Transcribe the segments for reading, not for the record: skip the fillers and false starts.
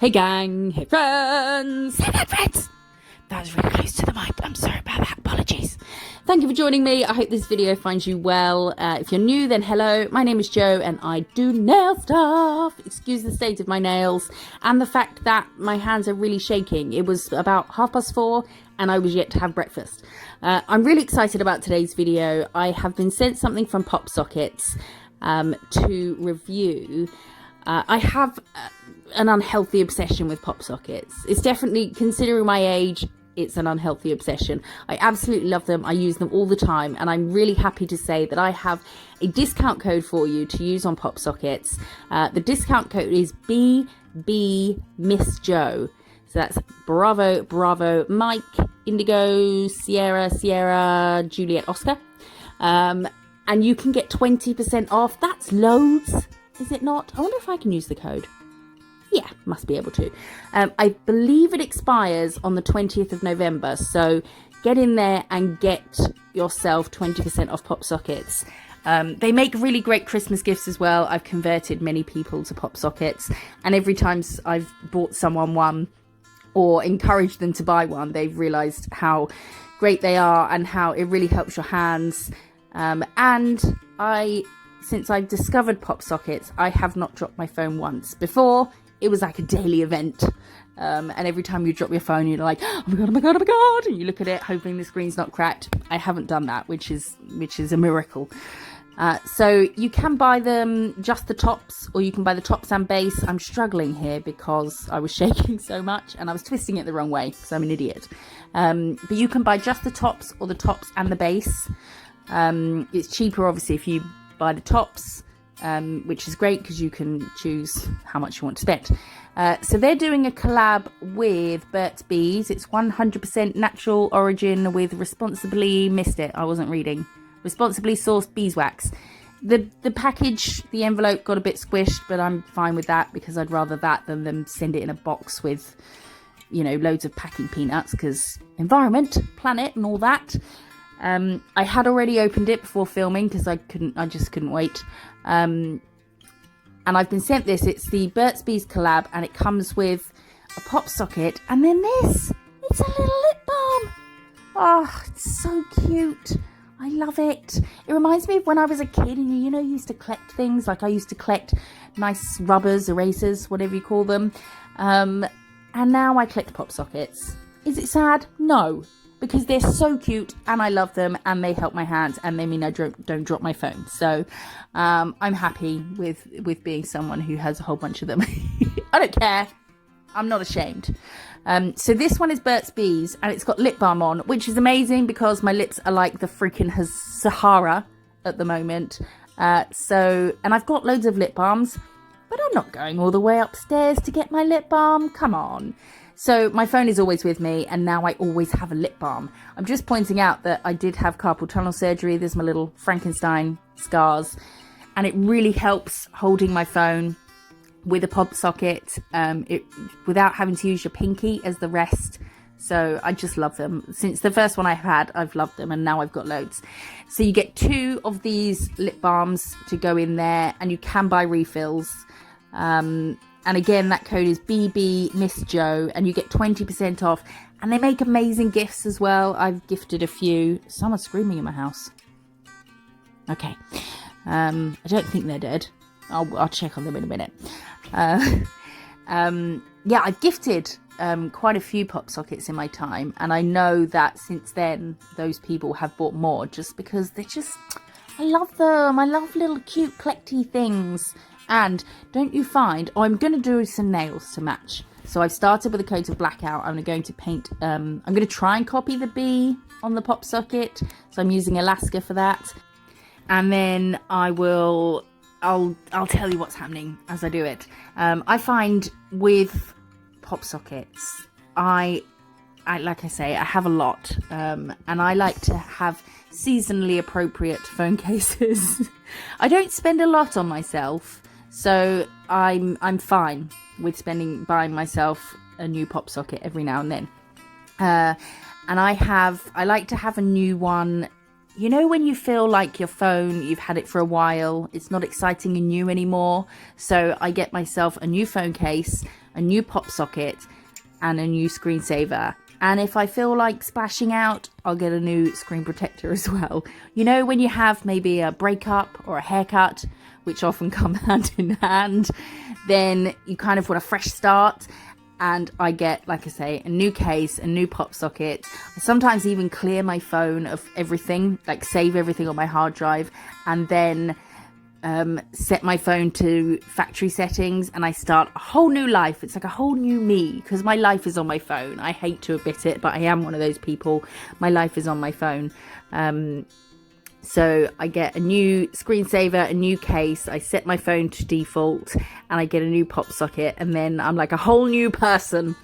Hey gang, hey friends, hey friends. That was really close to the mic. I'm sorry about that. Apologies. Thank you for joining me. I hope this video finds you well. If you're new, then hello. My name is Jo and I do nail stuff. Excuse the state of my nails and the fact that my hands are really shaking. It was about 4:30 and I was yet to have breakfast. I'm really excited about today's video. I have been sent something from PopSockets to review. I have an unhealthy obsession with PopSockets. It's definitely, considering my age, it's an unhealthy obsession. I absolutely love them. I use them all the time, and I'm really happy to say that I have a discount code for you to use on PopSockets. The discount code is BB Miss Jo. So that's Bravo, Bravo, Mike, Indigo, Sierra, Juliet, Oscar. And you can get 20% off. That's loads, is it not? I wonder if I can use the code. Yeah, must be able to. I believe it expires on the 20th of November. So get in there and get yourself 20% off PopSockets. They make really great Christmas gifts as well. I've converted many people to PopSockets. And every time I've bought someone one or encouraged them to buy one, they've realised how great they are and how it really helps your hands. Since I've discovered PopSockets, I have not dropped my phone once. Before, it was like a daily event. And every time you drop your phone, you're like, oh my God, oh my God, oh my God. And you look at it, hoping the screen's not cracked. I haven't done that, which is a miracle. So you can buy them just the tops, or you can buy the tops and base. I'm struggling here because I was shaking so much and I was twisting it the wrong way because I'm an idiot. But you can buy just the tops or the tops and the base. It's cheaper, obviously, if you buy the tops. Which is great because you can choose how much you want to spend. So they're doing a collab with Burt's Bees. It's 100% natural origin with responsibly sourced beeswax. The package, the envelope got a bit squished, but I'm fine with that because I'd rather that than them send it in a box with, loads of packing peanuts because environment, planet and all that. I had already opened it before filming because I just couldn't wait. And I've been sent this. It's the Burt's Bees collab, and it comes with a pop socket and then this. It's a little lip balm. Oh, it's so cute. I love it. It reminds me of when I was a kid and you used to collect things. Like I used to collect nice rubbers, erasers, whatever you call them. And now I collect pop sockets. Is it sad? No. Because they're so cute and I love them and they help my hands and they mean I don't drop my phone. So I'm happy with being someone who has a whole bunch of them. I don't care. I'm not ashamed. So this one is Burt's Bees and it's got lip balm on, which is amazing because my lips are like the freaking Sahara at the moment. And I've got loads of lip balms, but I'm not going all the way upstairs to get my lip balm. Come on. So my phone is always with me and now I always have a lip balm. I'm just pointing out that I did have carpal tunnel surgery. There's my little Frankenstein scars and it really helps holding my phone with a pop socket without having to use your pinky as the rest. So I just love them. Since the first one I had, I've loved them and now I've got loads. So you get 2 of these lip balms to go in there and you can buy refills. And again, that code is BB Miss Jo and you get 20% off. And they make amazing gifts as well. I've gifted a few. Someone's screaming in my house. Okay. I don't think they're dead. I'll check on them in a minute. Yeah, I've gifted quite a few pop sockets in my time. And I know that since then, those people have bought more just because they're just... I love them. I love little cute collecty things. And don't you find, I'm going to do some nails to match. So I've started with a coat of blackout. I'm going to paint, I'm going to try and copy the bee on the pop socket. So I'm using Alaska for that. And then I'll tell you what's happening as I do it. I find with pop sockets, I like I say, I have a lot. And I like to have seasonally appropriate phone cases. I don't spend a lot on myself. So I'm fine with buying myself a new pop socket every now and then. And I like to have a new one you know when you feel like your phone, you've had it for a while, it's not exciting and new anymore? So I get myself a new phone case, a new pop socket, and a new screensaver. And if I feel like splashing out, I'll get a new screen protector as well. You know when you have maybe a breakup or a haircut, which often come hand in hand, then you kind of want a fresh start. And I get, like I say, a new case, a new pop socket. I sometimes even clear my phone of everything, like save everything on my hard drive, and then set my phone to factory settings, and I start a whole new life. It's like a whole new me, because my life is on my phone. I hate to admit it, but I am one of those people. My life is on my phone. So I get a new screensaver, a new case, I set my phone to default, and I get a new pop socket, and then I'm like a whole new person.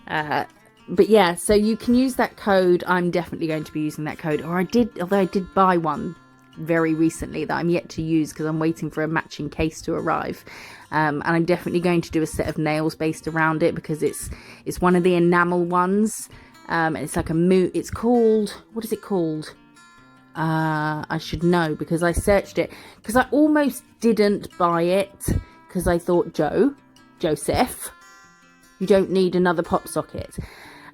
But yeah, so you can use that code. I'm definitely going to be using that code, although I did buy one very recently that I'm yet to use because I'm waiting for a matching case to arrive. And I'm definitely going to do a set of nails based around it because it's one of the enamel ones. It's like it's called, what is it called? I should know because I searched it, because I almost didn't buy it because I thought, Joseph, you don't need another pop socket.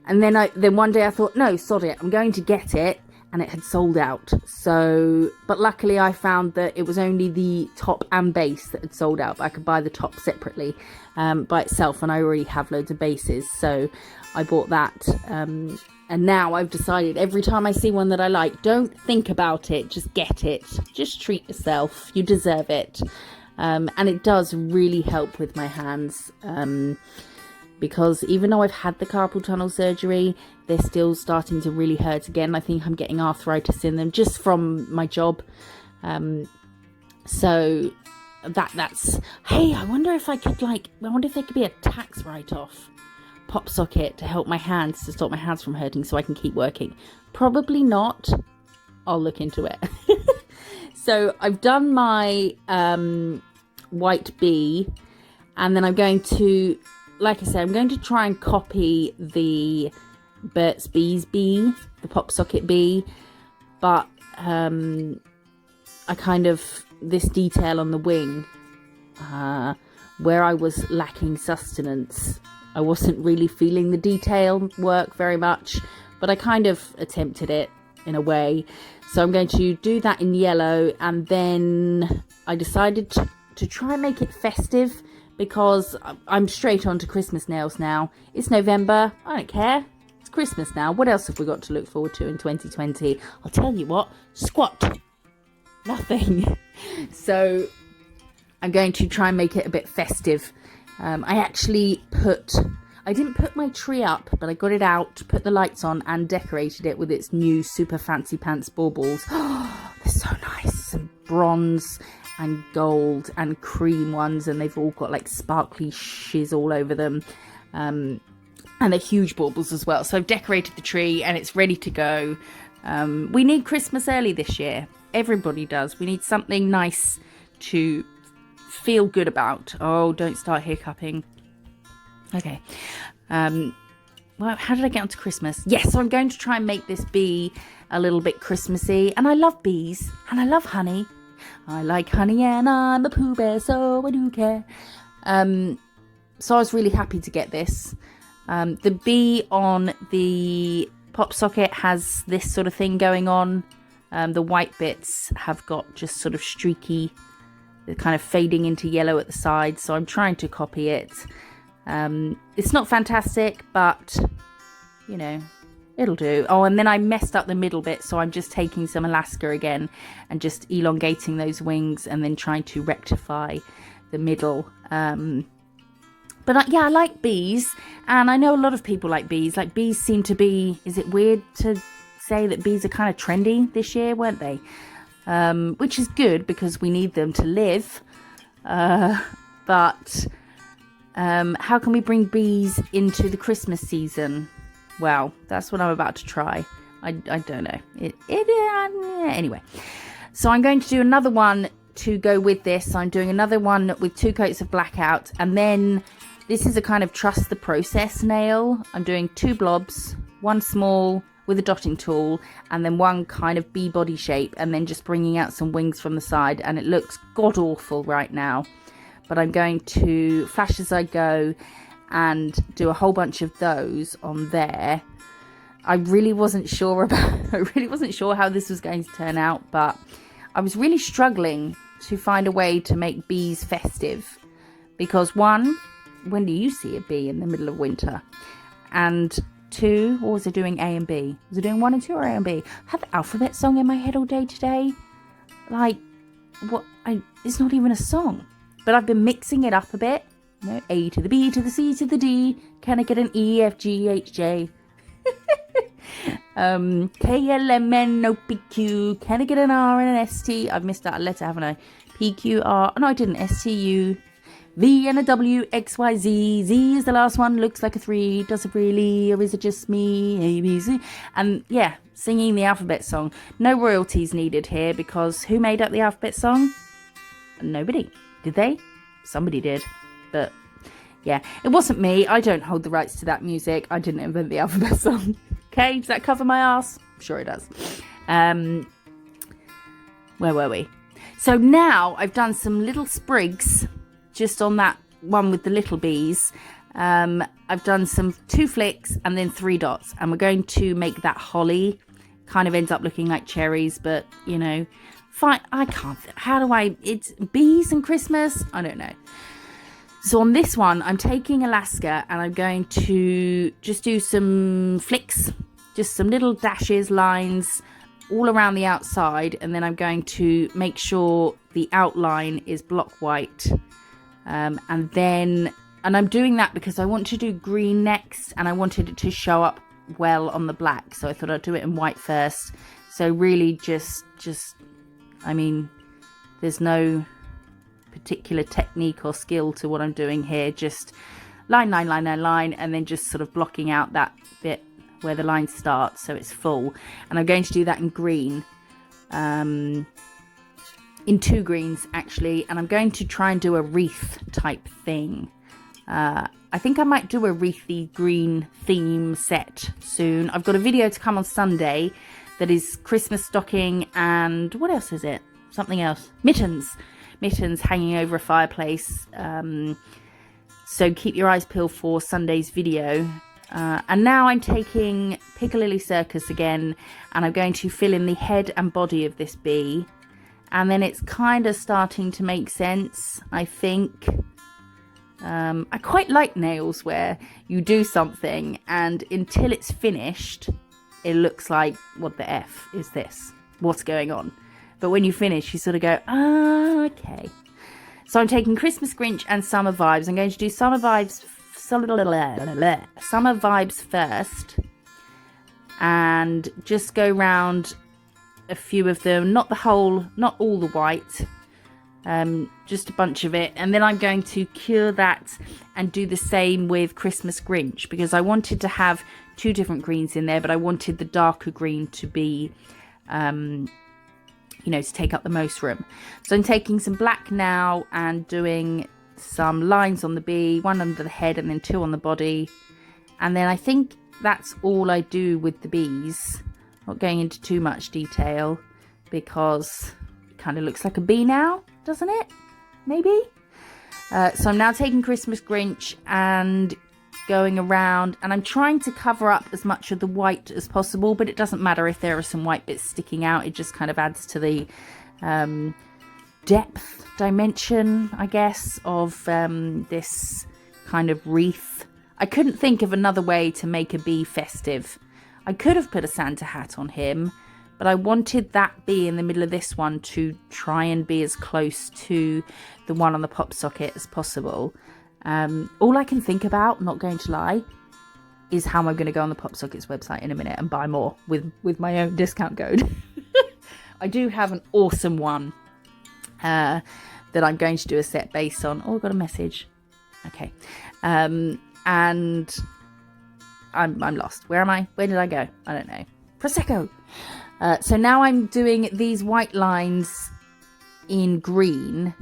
And then one day I thought, no, sod it, I'm going to get it, and it had sold out. So, but luckily I found that it was only the top and base that had sold out, but I could buy the top separately by itself, and I already have loads of bases, so I bought that. And now I've decided every time I see one that I like, don't think about it, just get it. Just treat yourself. You deserve it. And it does really help with my hands. Because even though I've had the carpal tunnel surgery, they're still starting to really hurt again. I think I'm getting arthritis in them just from my job. So that's, hey, I wonder if there could be a tax write-off. PopSocket to help my hands, to stop my hands from hurting so I can keep working. Probably not. I'll look into it. So I've done my white bee, and then I'm going to, like I said, I'm going to try and copy the Burt's Bees bee, the PopSocket bee, but this detail on the wing, where I was lacking sustenance, I wasn't really feeling the detail work very much, but I kind of attempted it in a way. So I'm going to do that in yellow, and then I decided to try and make it festive because I'm straight on to Christmas nails now. It's November, I don't care. It's Christmas now. What else have we got to look forward to in 2020? I'll tell you what, squat. Nothing. So I'm going to try and make it a bit festive. I didn't put my tree up, but I got it out, put the lights on, and decorated it with its new super fancy pants baubles. Oh, they're so nice. Some bronze and gold and cream ones, and they've all got like sparkly shiz all over them. And they're huge baubles as well. So I've decorated the tree and it's ready to go. We need Christmas early this year. Everybody does. We need something nice to feel good about. Oh, don't start hiccuping. Okay. Well, how did I get onto Christmas? Yes, so I'm going to try and make this bee a little bit Christmassy. And I love bees. And I love honey. I like honey and I'm a Pooh Bear, so I do care. So I was really happy to get this. The bee on the PopSocket has this sort of thing going on. The white bits have got just sort of streaky, kind of fading into yellow at the side, so I'm trying to copy it. It's not fantastic, but you know, it'll do. Oh, and then I messed up the middle bit, so I'm just taking some Alaska again and just elongating those wings and then trying to rectify the middle. But yeah, I like bees, and I know a lot of people like bees. Like, bees seem to be, is it weird to say that bees are kind of trendy this year, weren't they? Which is good because we need them to live. But how can we bring bees into the Christmas season? Well, that's what I'm about to try. I don't know. Anyway, so I'm going to do another one to go with this. I'm doing another one with 2 coats of blackout, and then this is a kind of trust the process nail. I'm doing 2 blobs, one small, with a dotting tool, and then one kind of bee body shape, and then just bringing out some wings from the side, and it looks god awful right now. But I'm going to flash as I go and do a whole bunch of those on there. I really wasn't sure how this was going to turn out, but I was really struggling to find a way to make bees festive, because one, when do you see a bee in the middle of winter? And two, what was I doing? A and B? Was I doing 1 and 2 or A and B? I have the alphabet song in my head all day today. Like, what? It's not even a song, but I've been mixing it up a bit. You know, A to the B to the C to the D. Can I get an E, F, G, H, J? K, L, M, N, O, P, Q. Can I get an R and an S, T? I've missed out a letter, haven't I? P, Q, R. No, I didn't. S, T, U. V and a W, X, Y, Z. Z is the last one. Looks like a 3. Does it really? Or is it just me? A, B, C. And yeah, singing the alphabet song. No royalties needed here, because who made up the alphabet song? Nobody. Did they? Somebody did. But yeah, it wasn't me. I don't hold the rights to that music. I didn't invent the alphabet song. Okay, does that cover my ass? I'm sure it does. Where were we? So now I've done some little sprigs just on that one with the little bees. I've done some 2 flicks and then 3 dots, and we're going to make that holly. Kind of ends up looking like cherries, but you know, fine. I can't. How do I? It's bees and Christmas. I don't know. So on this one, I'm taking Alaska and I'm going to just do some flicks, just some little dashes, lines all around the outside, and then I'm going to make sure the outline is block white. And I'm doing that because I want to do green next, and I wanted it to show up well on the black, so I thought I'd do it in white first. So really just I mean, there's no particular technique or skill to what I'm doing here, just line, and then just sort of blocking out that bit where the line starts so it's full. And I'm going to do that in green, in 2 greens actually, and I'm going to try and do a wreath type thing. I think I might do a wreathy green theme set soon. I've got a video to come on Sunday that is Christmas stocking and what else is it? Something else. Mittens hanging over a fireplace. So keep your eyes peeled for Sunday's video. And now I'm taking Piccadilly Circus again, and I'm going to fill in the head and body of this bee. And then it's kind of starting to make sense, I think. I quite like nails where you do something and until it's finished, it looks like, what the F is this? What's going on? But when you finish, you sort of go, ah, okay. So I'm taking Christmas Grinch and Summer Vibes. I'm going to do Summer Vibes first. And just go round a few of them. Not all the white. Just a bunch of it. And then I'm going to cure that and do the same with Christmas Grinch. Because I wanted to have 2 different greens in there. But I wanted the darker green to be... to take up the most room. So I'm taking some black now and doing some lines on the bee, 1 under the head and then 2 on the body. And then I think that's all I do with the bees. Not going into too much detail because it kind of looks like a bee now, doesn't it? Maybe? So I'm now taking Christmas Grinch and going around, and I'm trying to cover up as much of the white as possible, but it doesn't matter if there are some white bits sticking out. It just kind of adds to the depth dimension, I guess, of this kind of wreath. I couldn't think of another way to make a bee festive. I could have put a Santa hat on him, but I wanted that bee in the middle of this one to try and be as close to the one on the Popsocket as possible. All I can think about, not going to lie, is how am I going to go on the PopSockets website in a minute and buy more with my own discount code. I do have an awesome one that I'm going to do a set based on. Oh, I got a message. Okay. And I'm lost. Where am I? Where did I go? I don't know. Prosecco. So now I'm doing these white lines in green,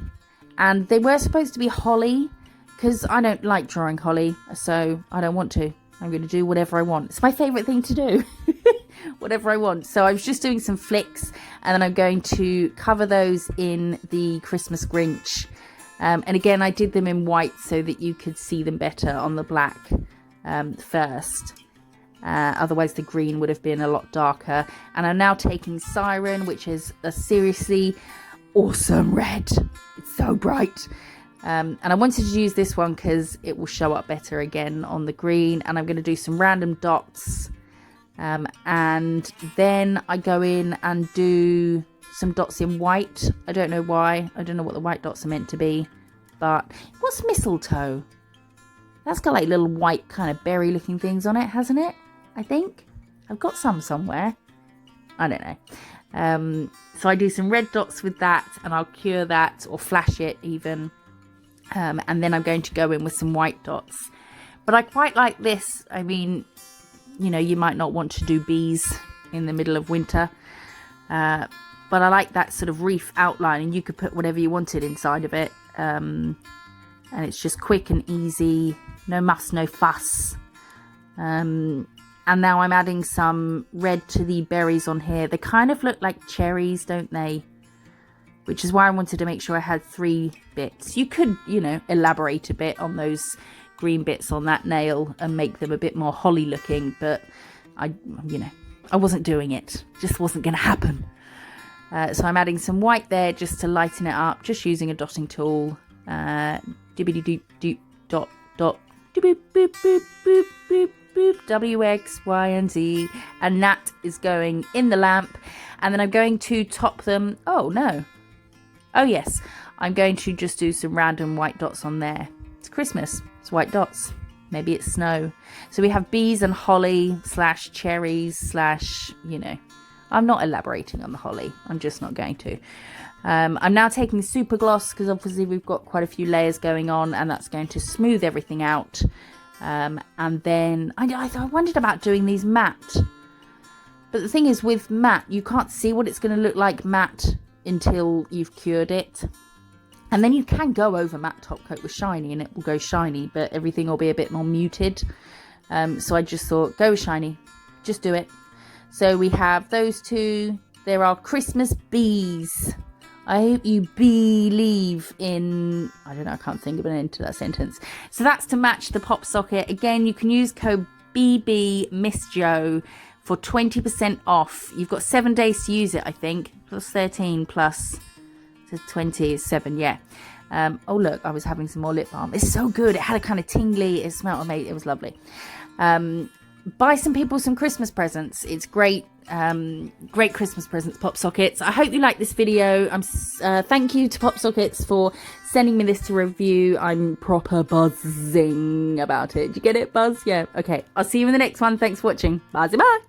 and they were supposed to be holly, because I don't like drawing holly, so I don't want to. I'm going to do whatever I want. It's my favourite thing to do. whatever I want. So I was just doing some flicks, and then I'm going to cover those in the Christmas Grinch. And again, I did them in white so that you could see them better on the black first. Otherwise the green would have been a lot darker. And I'm now taking Siren, which is a seriously awesome red. It's so bright. And I wanted to use this one because it will show up better again on the green. And I'm going to do some random dots. And then I go in and do some dots in white. I don't know why. I don't know what the white dots are meant to be. But what's mistletoe? That's got like little white kind of berry looking things on it, hasn't it? I think. I've got some somewhere. I don't know. So I do some red dots with that, and I'll cure that or flash it even. And then I'm going to go in with some white dots. But I quite like this. I mean, you know, you might not want to do bees in the middle of winter. But I like that sort of wreath outline, and you could put whatever you wanted inside of it. And it's just quick and easy. No muss, no fuss. And now I'm adding some red to the berries on here. They kind of look like cherries, don't they? Which is why I wanted to make sure I had 3 bits. You could, you know, elaborate a bit on those green bits on that nail and make them a bit more holly looking, but I wasn't doing it. Just wasn't going to happen. So I'm adding some white there just to lighten it up, just using a dotting tool. Dibbity doop doop dot dot boop boop boop boop boop boop, W, X, Y, and Z, and that is going in the lamp. And then I'm going to top them. Oh no. Oh yes, I'm going to just do some random white dots on there. It's Christmas, it's white dots. Maybe it's snow. So we have bees and holly / cherries / you know. I'm not elaborating on the holly. I'm just not going to. I'm now taking super gloss because obviously we've got quite a few layers going on, and that's going to smooth everything out. And then I wondered about doing these matte. But the thing is, with matte, you can't see what it's going to look like matte until you've cured it. And then you can go over matte top coat with shiny and it will go shiny, but everything will be a bit more muted. So I just thought, go with shiny. Just do it. So we have those 2. There are Christmas bees. I hope you believe in... I don't know, I can't think of an end to that sentence. So that's to match the PopSocket. Again, you can use code BBMissJo for 20% off. You've got 7 days to use it, I think. Plus 13 plus 20 is 7, yeah. Oh, look, I was having some more lip balm. It's so good. It had a kind of tingly... It smelled amazing. It was lovely. Buy some people some Christmas presents. It's great. Great Christmas presents, PopSockets. I hope you like this video. Thank you to PopSockets for sending me this to review. I'm proper buzzing about it. Did you get it, buzz? Yeah. Okay. I'll see you in the next one. Thanks for watching. Bye. Bye.